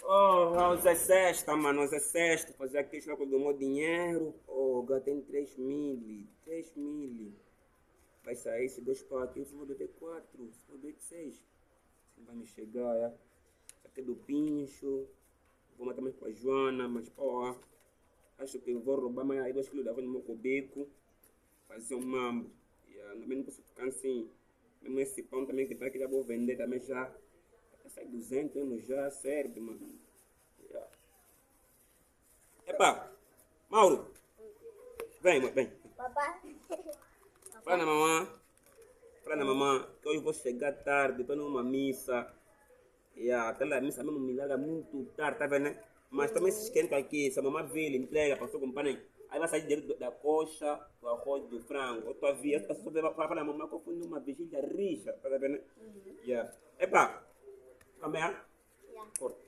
Oh, hoje é sexta, mano, hoje é sexta. Fazer aqui troco do meu dinheiro. Oh, tem 3 mil. 3 mil. Vai sair se 2 para aqui, se vou ter 4. Se vou ter 6. Assim vai me chegar, é. Isso aqui é do Pincho. Vou matar mais para a Joana, mas pô, acho que eu vou roubar mais aí 2 quilos da no meu cubico. Fazer um mambo. Yeah, também não posso ficar assim. Mesmo esse pão também que tá aqui já vou vender também já. Sai 200 anos já, serve, mano. Yeah. Epa, Mauro, vem, mano, vem. Papá. Fala na mamãe. Fala na mamãe que hoje vou chegar tarde, estou numa missa. Yeah, aquela missa mesmo me larga muito tarde, tá vendo, né? Mas também se esquenta aqui, se a mamãe vê, ele entrega, passou com pano. Aí vai sair direito da coxa, do arroz, do frango. Eu tô a ver, eu só vai falar, mamãe, que eu fui numa vigília rica, tá vendo, né? Yeah. Epa, também, ah? Yeah. Corta.